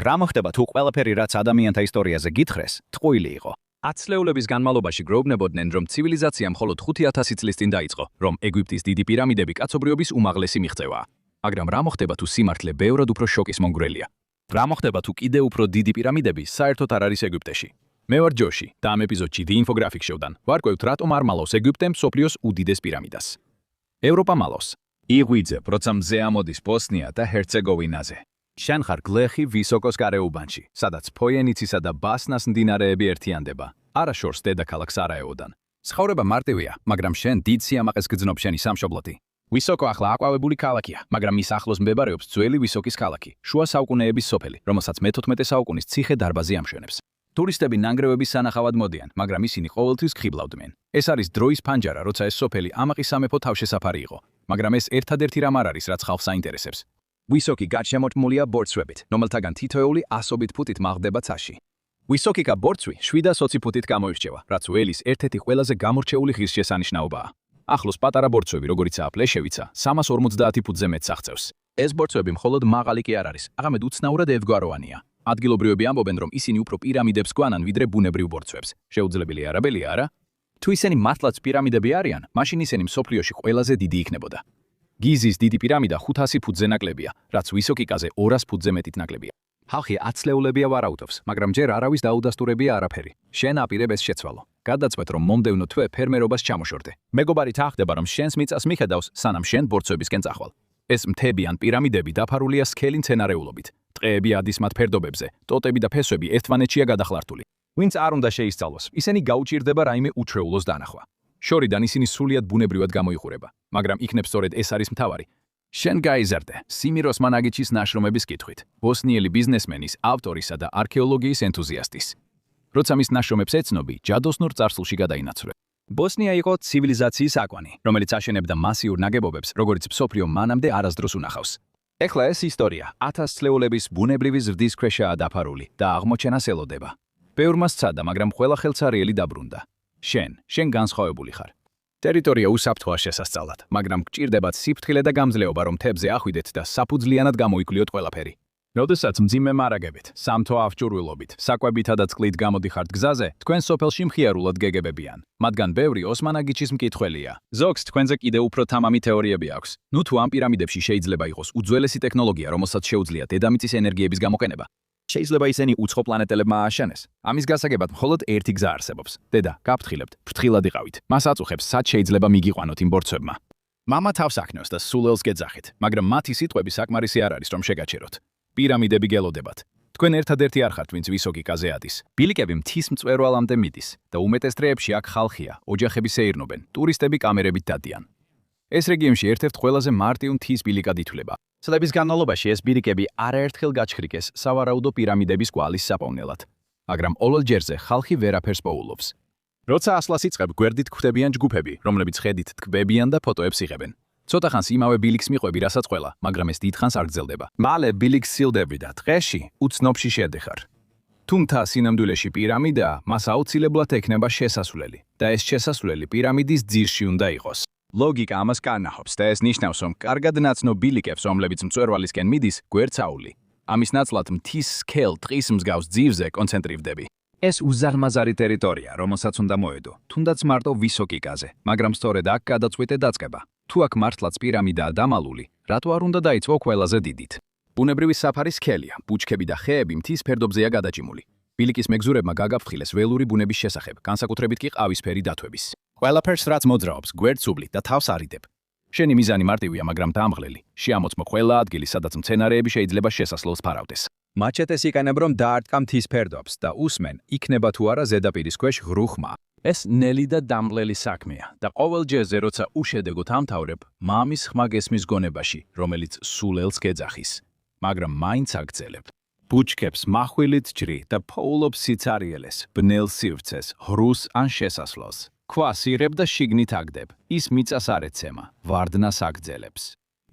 რა მოხდება თუ ყველაფერი რაც ადამიანთა ისტორიაზე გითხრეს, ტყუილი იყო. 10 წლეულების განმავლობაში გროვნებოდნენ, რომ ცივილიზაცია მხოლოდ 5000 წლის წინ დაიწყო, რომ ეგვიპტის დიდი პირამიდები კაცობრიობის უმაღლესი მიღწევაა. მაგრამ რა მოხდება თუ სიმართლე ბევრად უფრო შოკის მომგვრელია? რა მოხდება თუ კიდევ უფრო დიდი პირამიდები საერთოდ არ არის ეგვიპტეში? მე ვარ ჯოში და ამ ეპიზოდში The Infographic Show-დან ვარკვევთ რატომ არ მალავს ეგვიპტემ მსოფლიოს უდიდეს პირამიდას. ევროპა მალავს. იღვიძებ, როცა მზე ამოდის ბოსნია და ჰერცეგოვინაზე. შენ ხარ გლეხი ვისოკოს გარეუბანში, სადაც ფოიენიცისა და ბასნას მდინარეები ერთიანდება, არაშორს დედაქალაქ სარაევოდან. ცხოვრება მარტივია, მაგრამ შენ დიდ სიამაყეს გძნობ შენი სამშობლოთი. ვისოკო ახლა აყვავებული ქალაქია, მაგრამ მის ახლოს მდებარეობს ძველი ვისოკის ქალაქი, შუა საუკუნეების სოფელი, რომელსაც მე-14 საუკუნის ციხე დარბაზი ამშვენებს. ტურისტები ნანგრევების სანახავად მოდიან, მაგრამ ისინი ყოველთვის ხიბლავდნენ. ეს არის დროის ფანჯარა, როცა ეს სოფელი ამაყის სამეფო თავშესაფარი იყო, მაგრამ ეს ერთადერთი რამ არ არის, რაც ხალხს აინტერესებს. ვისოკი გარშემორტყმულია ბორცვებით, რომელთაგან თითოეული 100 ფუტით მაღლდება ცაში. ვისოკიკა ბორცვი 720 ფუტით გამოირჩევა, რაც ველის ერთ-ერთი ყველაზე გამორჩეული ღირსშესანიშნაობაა. ახლოს პატარა ბორცვები, როგორიცაა პლეშევიცა, 350 ფუტზე მეტს აღწევს. ეს ბორცვები მხოლოდ მაღალი კი არ არის, არამედ უცნაურად ერთგვაროვანია. ადგილობრივები ამბობენ, რომ ისინი უფრო პირამიდებს გვანან, ვიდრე ბუნებრივ ბორცვებს. შეუძლებელი არაბელია, არა? თუ ისინი მართლაც პირამიდები არიან, მაშინ ისინი მსოფლიოში ყველაზე დიდი იქნებოდა. გიზის დიდი პირამიდა 500 ფუტზე ნაკლებია, რაც ვისოკიკაზე 200 ფუტზე მეტით ნაკლებია. ხალხი 10 წლეულებია ვარაუდობს, მაგრამ ჯერ არავის დაუდასტურებია არაფერი. შენ აპირებ ეს შეცვალო. გადაწყვეტ, რომ მომდევნო თვე ფერმერობას ჩამოშორდე. მეგობარი თახდება, რომ შენს მიწას მიხედავს, სანამ შენ ბორცვებისკენ წახვალ. ეს მთები ან პირამიდები დაფარულია სქელი მცენარეულობით. ტყეები ადის მათ ფერდობებზე, ტოტები და ფესვები ერთმანეთშია გადახლართული. ვინც არ უნდა შეისწავლოს, ისინი გაუჭირდება რაიმე უჩვეულოს დანახვა. შორიდან ისინი სრულიად ბუნებრივად გამოიყურება, მაგრამ იქნებ სწორედ ეს არის მთავარი. შენ გაიზარდე სიმიროს მანაგიჩის ნაშრომების კითხვით, ბოსნიელი ბიზნესმენის, ავტორისა და არქეოლოგიის ენთუზიასტის. როცა მის ნაშრომებს ეცნობი, ჯადოსნურ წარსულში გადაინაცვლე. ბოსნია იყო ცივილიზაციის აკვანი, რომელიც აშენებდა მასიურ ნაგებობებს, როგორც მსოფლიო მანამდე არასდროს უნახავს. ეხლა ეს ისტორია 1000 წლეულების ბუნებრივი ზრდის ქვეშაა დაფარული და აღმოჩენას ელოდება. ბევრმა სცადა, მაგრამ ყველა ხელცარიელი დაბრუნდა. შენ განსხვავებული ხარ. ტერიტორია უსაფრთხოა შესასწავლად, მაგრამ გჭირდებათ სიფრთხილე და გამძლეობა, რომ მთებზე ახვიდეთ და საფუძვლიანად გამოიკვლიოთ ყველაფერი. როდესაც მძიმე მარაგებით, სამთო ავჭურვილობით, საკვებითა და წყლით გამოდიხართ გზაზე, თქვენ სოფელში მხიარულად გეგებებიან. მათგან ბევრი ოსმანაგიჩის მკითხველია. ზოგს თქვენზე კიდევ უფრო თამამი თეორიები აქვს. ნუ თუ ამ პირამიდებში შეიძლება იყოს უძველესი ტექნოლოგია, რომელსაც შეუძლია დედამიწის ენერგიების გამოყენება. შეიძლება ისინი უცხო პლანეტელებმა ააშენეს. ამის გასაგებად მხოლოდ ერთი გზა არსებობს. დედა, გაფრთხილებთ, ფრთხილად იყავით. მას აწუხებს, სად შეიძლება მიგიყვანოთ იმ ბორცვებმა. მამა თავს აქნევს და სულელს გეძახით, მაგრამ მათი სიტყვები საკმარისი არ არის, რომ შეგაჩეროთ. პირამიდები გელოდებათ. თქვენ ერთადერთი არ ხართ, ვინც ვისოკიკაზე ადის. ბილიკები მთის მწვერვალამდე მიდის და უმეტეს დღეებში აქ ხალხია, ოჯახები სეირნობენ, ტურისტები კამერებით დადიან. ეს რეგიონში ერთ-ერთ ყველაზე მარტივ მთის ბილიკად ითვლება. წლების განმავლობაში ეს ბილიკები არაერთხელ გაჩხრიკეს სავარაუდო პირამიდების კვალის საპოვნელად. მაგრამ ყოველ ჯერზე ხალხი ვერაფერს პოულობს. როცა ასლას იწყებ, გვერდით გვხვდებიან ჯგუფები, რომლებიც ხედით თქმებიან და ფოტოებს იღებენ. ცოტა ხანს იმავე ბილიკს მიყვები, რასაც ყველა, მაგრამ ეს დიდხანს არ გრძელდება. მალე ბილიკს სილდები და დღეში უცნობში შედიხარ. თუმცა სინამდვილეში პირამიდაა, მას აუცილებლად ექნება შესასვლელი და ეს შესასვლელი პირამიდის ძირში უნდა იყოს. ლოგიკა ამას განაყოფს და ეს ნიშნავს, რომ კარგად ნაცნობ ბილიკებს, რომლებიც მწვერვალისკენ მიდის, გვერდსაული. ამის ნაცვლად მთის სქელ ტყის მსგავს ძირზე კონცენტრირდები. ეს უზარმაზარი ტერიტორია, რომელსაც უნდა მოედო, თუნდაც მარტო ვისოკიკაზე, მაგრამ სწორედ აქ გადაწყვეტე დაწყება. თუ აქ მართლაც პირამიდაა დამალული, რატო არ უნდა დაიწყო ყველაზე დიდით? ბუნებრივი საფარი სქელია, ბუჩქები და ხეები მთის ფერდობზეა გადაჭიმული. ბილიკის მეგზურებმა გაგაფრთხილეს ველური ბუნების შესახებ, განსაკუთრებით კი ყავისფერი დათვების. ყველაფერს რაც მოძრაობს, გვერდს უბლით და თავს არიდებ. შენი მიზანი მარტივია, მაგრამ დაამღლელი. შეამოწმო ყველა ადგილი, სადაც მცენარეები შეიძლება შესასვლელს ფარავდეს. მაჩეტეს იყენებ, რომ დაარტყა მთის ფერდობს და უსმენ, იქნება თუ არა ზედაპირის ქვეშ ღრუ ხმა. ეს ნელი და დამღლელი საქმეა და ყოველ ჯერზე, როცა უშედეგოდ ამთავრებ, მამის ხმა გესმის გონებაში, რომელიც სულელს გეძახის. მაგრამ მაინც აგრძელებ. ბუჩქებს מחვილით ჯრი და პოულობ სიცარიელეს, ბნელ სივრცეს, ღრუს ან შესასვლელს. ქვას იღებ და შიგნით აგდებ. ის მიწას არ ეცემა, ვარდნას აგრძელებს.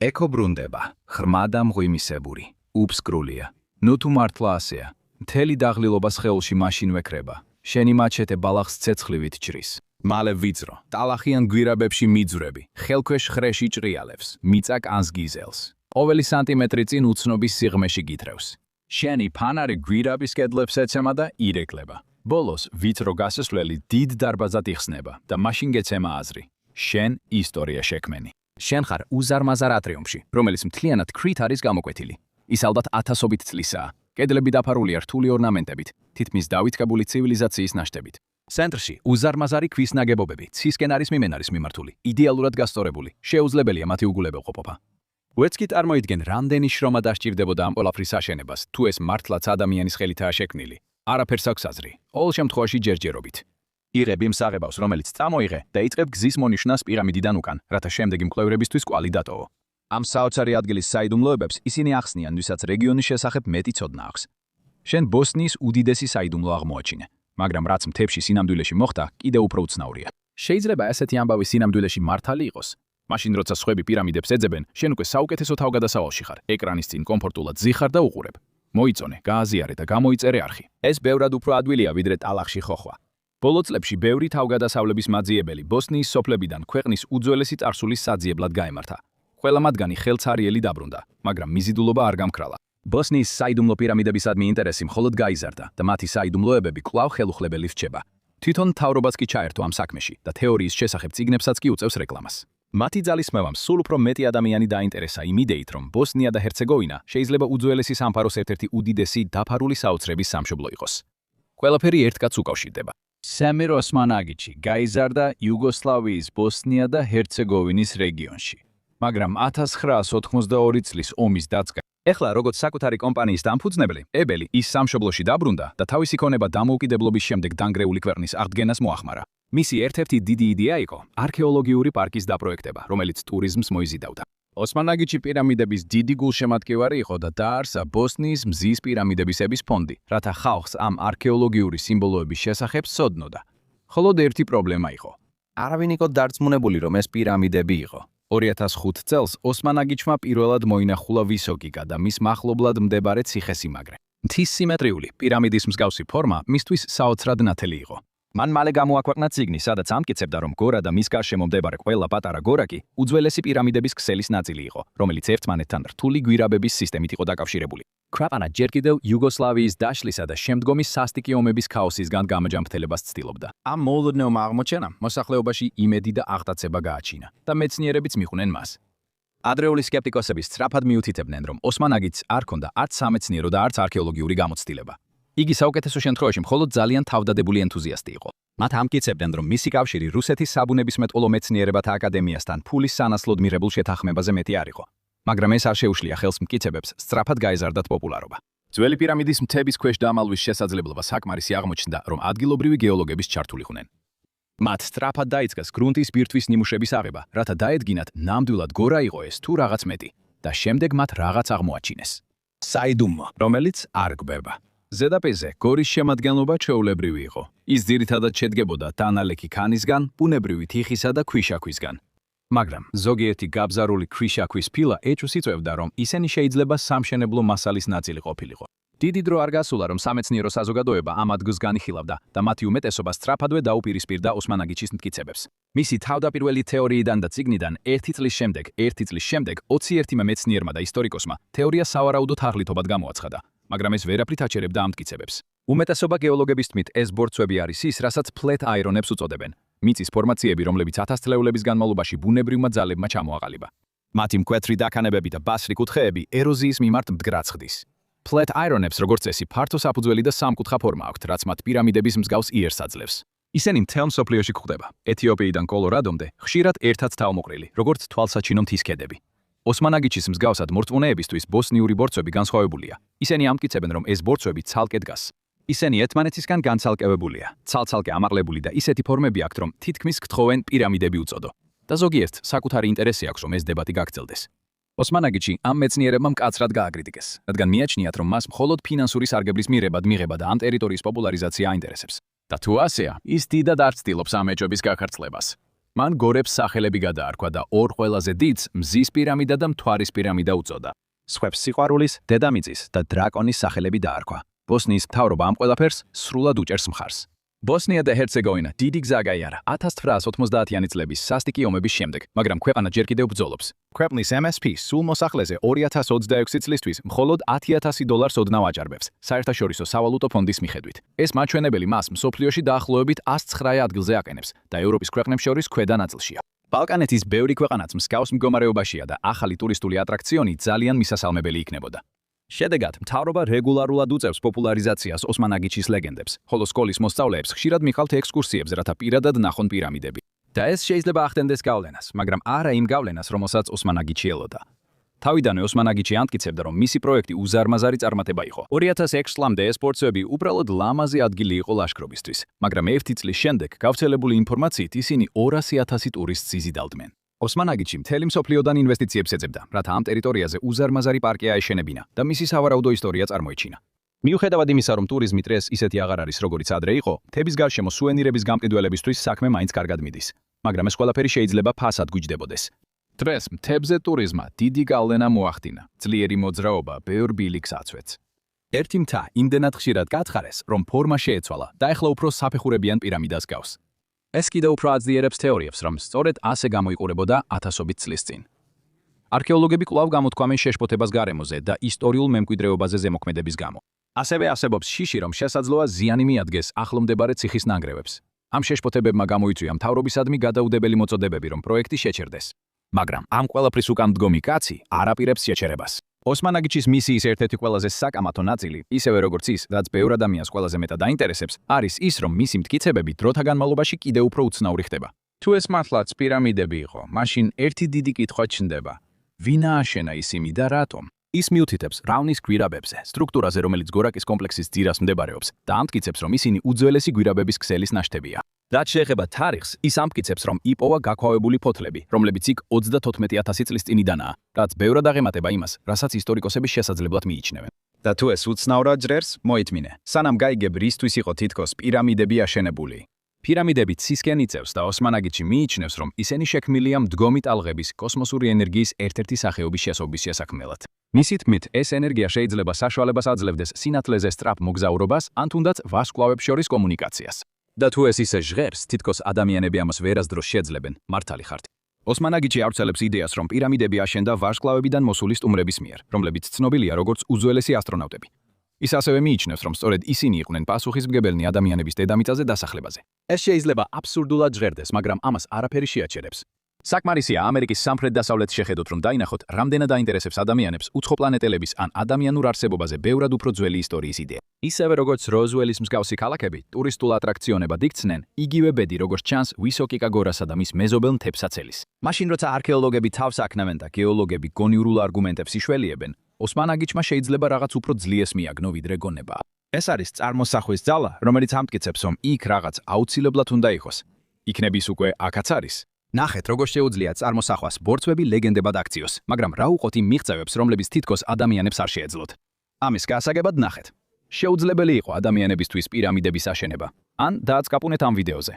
ეკო ბრუნდება, ღრმა და მღვიმისებური, უბსკრულია. ნუ თუ მართლა ასეა, მთელი დაღლილობა სხეულში მაშინ ვეკრება. შენი მაჩეტე ბალახს ცეცხლივით ჯრის. მალე ვიძრო, ტალახიან გვირაბებში მიძვრები, ხელქვეშ ხრეში ჭრიალებს, მიწა კანს გიზელს. ყოველი სანტიმეტრი წინ უცნობის სიღრმეში გითრევს. შენი ფანარი გვირაბის კედლებს ეცემა და ირეკლება. ბოლოს ვიწრო გასასვლელი დიდ დარბაზად იხსნება და მაშინ გეცემა აზრი. შენ ისტორია შექმენი. შენ ხარ უზარმაზარ ატრიუმში, რომელიც მთლიანად ქრით არის გამოკვეთილი. ის ალბათ ათასობით წლისაა. კედლები დაფარულია რთული ორნამენტებით, თითქმის დავითქებული ცივილიზაციის ნაშთებით. ცენტრში უზარმაზარი ქვის ნაგებობები, ცისკენ არის მიმენარის მიმართული, იდეალურად გასწორებული, შეუძლებელია მათი უგულებელყოფა. ვერც კი წარმოიდგენ, რამდენი შრომა დასჭირდებოდა ამ ყველაფრის აშენებას, თუ ეს მართლაც ადამიანის ხელითაა შექმნილი. არაფერს აქვს აზრი, ყოველ შემთხვევაში ჯერჯერობით. იღებ იმ საღებავს, რომელიც წამოიღე და იწყებ გზის მონიშნას პირამიდიდან უკან, რათა შემდეგი მკვლევრებისთვის კვალი დატოვო. ამ საოცარი ადგილის საიდუმლოებებს ისინი ახსნიან, ვისაც რეგიონის შესახებ მეტი ცოდნა აქვს. შენ ბოსნიის უდიდესი საიდუმლო აღმოაჩინე, მაგრამ რაც მთებში სინამდვილეში მოხდა, კიდევ უფრო უცნაურია. შეიძლება ესეთი ამბავი სინამდვილეში მართალი იყოს. მაშინ როცა სხვები პირამიდებს ეძებენ, შენ უკვე საუკეთესო თავგადასავალში ხარ, ეკრანის წინ კომფორტულად ზიხარ და უყურებ. მოიწონე, გააზიარე და გამოიწერე არხი. ეს ბევრად უფრო ადვილია, ვიდრე ტალახში ხოხვა. ბოლო წლებში ბევრი თავგადასავლების მაძიებელი ბოსნიის სოფლებიდან ქვეყნის უძველესი წარსულის საძიებლად გაემართა. ყველა მათგანი ხელცარიელი დაბრუნდა, მაგრამ მიზიდულობა არ გამქრალა. ბოსნიის საიდუმლო პირამიდებისადმი ინტერესი მხოლოდ გაიზარდა და მათი საიდუმლოებები კვლავ ხელუხლებელი რჩება. თვითონ მთავრობაც კი ჩაერთო ამ საქმეში და თეორიის შესახებ წიგნებსაც კი უწევს რეკლამას. მათი ძალისხმევამ სულ უფრო მეტი ადამიანი დაინტერესა იმ იდეით, რომ ბოსნია და ჰერცეგოვინა შეიძლება უძველესი სამყაროს ერთ-ერთი უდიდესი დაფარული საოცრების სამშობლო იყოს. ყველაფერი ერთ კაცს უკავშირდება. სემირ ოსმანაგიჩი გაიზარდა იუგოსლავიის ბოსნია და ჰერცეგოვინის რეგიონში. მაგრამ 1982 წლის ომის დაწყება. ეხლა როგორც საკუთარი კომპანიის დამფუძნებელი, ებელი ის სამშობლოში დაბრუნდა და თავისი ქონება დამოუკიდებლობის შემდეგ დანგრეული ქვეყნის აღდგენას მოახმარა. მისი ერთ-ერთი დიდი იდეა იყო არქეოლოგიური პარკის დაპროექტება, რომელიც ტურიზმს მოიზიდავდა. ოსმანაგიჩი პირამიდების დიდი გულშემატკივარი იყო და დაარსა ბოსნიის მზის პირამიდებისების ფონდი, რათა ხალხს ამ არქეოლოგიური სიმბოლოების შესახებ სცოდნოდა. მხოლოდ ერთი პრობლემა იყო. არავინ იყო დარწმუნებული, რომ ეს პირამიდები იყო. 2005 წელს ოსმანაგიჩმა პირველად მოინახულა ვისოკიკა და მის მახლობლად მდებარე ციხესიმაგრე. მთის სიმეტრიული პირამიდის მსგავსი ფორმა მისთვის საოცრად ნათელი იყო. მან მალე გამოაქვეყნა წიგნი, სადაც ამტკიცებდა, რომ გორა და მის გარშემო მდებარე ყველა პატარა გორაკი უძველესი პირამიდების ქსელის ნაწილი იყო, რომელიც ერთმანეთთან რთული გვირაბების სისტემით იყო დაკავშირებული. კრაპანა ჯერ კიდევ იუგოსლავიის დაშლისა და შემდგომი სასტიკი ომების ქაოსისგან გამოჯამრთელებას ცდილობდა. ამ მოულოდნელმა აღმოჩენამ მოსახლეობაში იმედი და აღტაცება გააჩინა და მეცნიერებიც მიხვდნენ მას. ადრეული სკეპტიკოსები სწრაფად მიუთითებდნენ, რომ ოსმანაგიჩს არ ჰქონდა არც სამეცნიერო და არც არქეოლოგიური გამოცდილება. იგი საუკეთესო შემთხვევაში მხოლოდ ძალიან თავდადებული ენთუზიასტი იყო. მათ ამტკიცებდნენ, რომ მისი კავშირი რუსეთის საბუნებისმეტყველო მეცნიერებათა აკადემიასთან ფულის სანაცვლოდ მიღებულ შეთანხმებაზე მეტი არ იყო. მაგრამ ეს არ შეუშლია ხელს მტკიცებებს სწრაფად გაეზარდათ პოპულარობა. ძველი პირამიდის მთების ქვეშ დამალვის შესაძლებლობა საკმარისი აღმოჩნდა, რომ ადგილობრივი გეოლოგების ჩართულიყვნენ. მათ სწრაფად დაიწყეს გრუნტის ბირთვის ნიმუშების აღება, რათა დაედგინათ, ნამდვილად გორა იყო ეს თუ რაღაც მეტი და შემდეგ მათ რაღაც აღმოაჩინეს. საიდუმლო, რომელიც არ გვება. ზედაპირზე გორის შემადგენლობა ჩვეულებრივი იყო. ის ძირითადად შედგებოდა დანალექი ქანისგან, ბუნებრივი თიხისა და ქვიშაქვისგან. მაგრამ ზოგიერთი გაბზარული ქვიშაქვის ფილა ეჭვს იწვევდა, რომ ისინი შეიძლება სამშენებლო მასალის ნაწილი ყოფილიყო. დიდი დრო არ გასულა, რომ სამეცნიერო საზოგადოება ამ ადგილს განიხილავდა და მათი უმეტესობა სწრაფადვე დაუპირისპირდა ოსმანაგიჩის მტკიცებებს. მისი თავდაპირველი თეორიიდან და წიგნიდან 1 წლის შემდეგ 21 მეცნიერმა და ისტორიკოსმა თეორია სავარაუდოდ თაღლითობად გამოაცხადა, მაგრამ ეს ვერაფრით აჩერებდა ამ მტკიცებებს. უმეტესობა გეოლოგების თქმით, ეს ბორცვები არის ის, რასაც ფლეტ აირონებს უწოდებენ. მიწის ფორმაციები, რომლებიც 1000 წლეულების განმავლობაში ბუნებრივმა ძალებმა ჩამოაყალიბა. მათი მკვეთრი დაქანებები და ბასრი კუთხეები ეროზიის მიმართ მდგრადს ხდის. ფლეტ აირონებს, როგორც წესი, ფართო საფუძველი და სამკუთხა ფორმა აქვთ, რაც მათ პირამიდების მსგავს იერს აძლევს. ისინი მთელ მსოფლიოში გვხვდება, ეთიოპიიდან კოლორადომდე, ხშირად ერთად თავმოყრილი, როგორც თვალსაჩინო მთის ქედები. ოსმანაგიჩის მსგავსად მორწმუნეებისთვის ბოსნიური ბორცვები განსხვავებულია. ისინი ამტკიცებენ, რომ ეს ბორცვები ცალკე დგას. ისინი ერთმანეთისგან განცალკევებულია, ცალ-ცალკე ამაღლებული და ისეთი ფორმები აქვთ, რომ თითქმის გთხოვენ პირამიდები უწოდო. და ზოგიერთს საკუთარი ინტერესი აქვს, რომ ეს დებატი გაგრძელდეს. ოსმანაგიჩი ამ მეცნიერებმა მკაცრად გააკრიტიკეს, რადგან მიაჩნიათ, რომ მას მხოლოდ ფინანსური სარგებლის მიღება და ამ ტერიტორიის პოპულარიზაცია აინტერესებს. და თუ ასეა, ის დიდად არ ცდილობს ამ ეჭვების გაქარწყლებას. მან გორებს სახელები გადაარქვა და ორ ყველაზე დიდს მზის პირამიდა და მთვარის პირამიდა უწოდა. სხვებს სიყვარულის, დედამიწის და დრაკონის სახელები დაარქვა. ბოსნიის მთავრობა ამ ყველაფერს სრულად უჭერს მხარს. ბოსნია და ჰერცეგოვინა დიდი გზა გაიარა 1990-იანი წლების სასტიკი ომების შემდეგ, მაგრამ ქვეყანა ჯერ კიდევ ბრძოლობს. ქვეყნის MSP სულ მოსახლეზე 2026 წლისთვის მხოლოდ $10,000 ოდნავ აჭარბებს, საერთაშორისო სავალუტო ფონდის მიხედვით. ეს მაჩვენებელი მას მსოფლიოში დაახლოებით 109 ადგილზე აყენებს და ევროპის ქვეყნებს შორის ქვედა ნაწილშია. ბალკანეთის ბევრი ქვეყანაც მსგავს მდგომარეობაშია და ახალი ტურისტული ატრაქციონი ძალიან მისასალმებელი იქნებოდა. შედეგად, მთავრობა რეგულარულად უწევს პოპულარიზაციას ოსმანაგიჩის ლეგენდებს, ხოლო სკოლის მოსწავლეებს ხშირად მიყავთ ექსკურსიებზე, რათა პირადად ნახონ პირამიდები. და ეს შეიძლება ახდენდეს გავლენას, მაგრამ არა იმ გავლენას, რომელსაც ოსმანაგიჩი ელოდა. თავიდანვე ოსმანაგიჩი ამტკიცებდა, რომ მისი პროექტი უზარმაზარი წარმატება იყო. 2006 წლამდე ეს პორტსები უბრალოდ ლამაზი ადგილი იყო ლაშქრობისთვის, მაგრამ 1 წლის შემდეგ გავრცელებული ინფორმაციით ისინი 200,000 ტურისტს იზიდავდნენ. ოსმანაგიჩი მთელი მსოფლიოდან ინვესტიციებს ეძებდა, რათა ამ ტერიტორიაზე უზარმაზარი პარკი აეშენებინა და მისი სავარაუდო ისტორია წარმოეჩინა. მიუხედავად იმისა, რომ ტურიზმი დღეს ისეთი აღარ არის, როგორიც ადრე იყო, მთების გარშემო სუენირების გამყიდველებისთვის საქმე მაინც კარგად მიდის, მაგრამ ეს ყველაფერი შეიძლება ფასად გვიჯდებოდეს. დღეს მთებზე ტურიზმმა დიდი გავლენა მოახდინა, ძლიერი მოძრაობა ბევრ ბილიკს აცვეთს. ერთი მთა იმდენად ხშირად გათხარეს, რომ ფორმა შეეცვალა და ეხლა უფრო საფეხურებიან პირამიდას გავს. ეს კიდევ უფრო აძლიერებს თეორიებს, რომ სწორედ ასე გამოიყურებოდა ათასობით წლის წინ. არქეოლოგები კვლავ გამოთქვამენ შეშფოთებას გარემოზე და ისტორიულ მემკვიდრეობაზე ზემოქმედების გამო. ასევე არსებობს შიში, რომ შესაძლოა ზიანი მიადგეს ახლომდებარე ციხის ნანგრევებს. ამ შეშფოთებებმა გამოიწვია მთავრობისადმი გადაუდებელი მოწოდებები, რომ პროექტი შეჩერდეს. მაგრამ ამ ყველაფრის უკან მდგომი კაცი არ აპირებს შეჩერებას. ოსმანაგიჩის მისიის ერთ-ერთი ყველაზე საკამათო ნაწილი, ისევე როგორც ის, რაც ბევრ ადამიანს ყველაზე მეტად დაინტერესებს, არის ის, რომ მისი მტკიცებები დროთა განმავლობაში კიდევ უფრო უცნაური ხდება. თუ ეს მართლაც პირამიდები იყო, მაშინ ერთი დიდი კითხვა ჩნდება: ვინ ააშენა ისინი და რატომ? ის მიუთითებს რაუნის გვირაბებზე, სტრუქტურაზე, რომელიც გორაკის კომპლექსის ძირას მდებარეობს და ამტკიცებს, რომ ისინი უძველესი გვირაბების ქსელის ნაშთებია. რაც შეეხება თარიღს, ის ამტკიცებს, რომ იპოვა გაქვავებული ფოთლები, რომლებიც იქ 34,000 წლის წინიდანაა, რაც ბევრად აღემატება იმას, რასაც ისტორიკოსები შესაძლებლად მიიჩნევენ. და თუ ეს უცნაურად ჟღერს, მოითმინე, სანამ გაიგებ რისთვის იყო თითქოს პირამიდები აშენებული. პირამიდები ცისკენ იწევს და ოსმანაგიჩი მიიჩნევს, რომ ისინი შექმნილია მდგომი ტალღების კოსმოსური ენერგიის ერთ-ერთი სახეობის შესობის შესაქმნელად. მისი თქმით, ეს ენერგია შეიძლება საშუალებას აძლევდეს სინათლეზე სწრაფ მოგზაურობას ან თუნდაც ვარსკვლავებს შორის კომუნიკაციას. და თუ ეს ისე ჟღერს, თითქოს ადამიანები ამას ვერასდროს შეძლებენ, მართალი ხართ. ოსმანაგიჩი ავრცელებს იდეას, რომ პირამიდები აშენდა ვარსკვლავებიდან მოსული სტუმრების მიერ, რომლებიც ცნობილია როგორც უძველესი ასტრონავტები. ის ასევე მიიჩნევს, რომ სწორედ ისინი იყვნენ პასუხისმგებელნი ადამიანების დედამიწაზე დასახლებაზე. ეს შეიძლება აბსურდულად ჟღერდეს, მაგრამ ამას არაფერი შეაჩერებს. საკმარისია ამერიკის სამხრეთ-დასავლეთს შეხედოთ, რომ დაინახოთ, რამდენად აინტერესებს ადამიანებს უცხოპლანეტელების ან ადამიანურ არსებობაზე ბევრად უფრო ძველი ისტორიის იდეა. ისევე როგორც როზუელის მსგავსი ქალაქები ტურისტულ ატრაქციონებად იქცნენ, იგივე ბედი, როგორც ჩანს ვისოკიკა გორასა და მის მეზობელ მთებს აცელის. მაშინ როცა არქეოლოგები თავს აქნევენ და გეოლოგები გონივრულ არგუმენტებს იშველიებენ, ოსმანაგიჩმა შეიძლება რაღაც უფრო ძლიეს მიაგნო ვიდრე გონება. ეს არის წარმოსახვის ძალა, რომელიც ამტკიცებს, რომ იქ რაღაც აუცილებლად უნდა იყოს. იქნების უკვე აქაც არის. ნახეთ, როგორ შეუძლია წარმოსახვას ბორცვები ლეგენდებად აქციოს, მაგრამ რა უყოთ იმ მიღწევებს, რომლებიც თითქოს ადამიანებს არ შეეძლოთ. ამის გასაგებად ნახეთ. შეუძლებელი იყო ადამიანებისთვის პირამიდების აშენება. ან დააწკაპუნეთ ამ ვიდეოზე.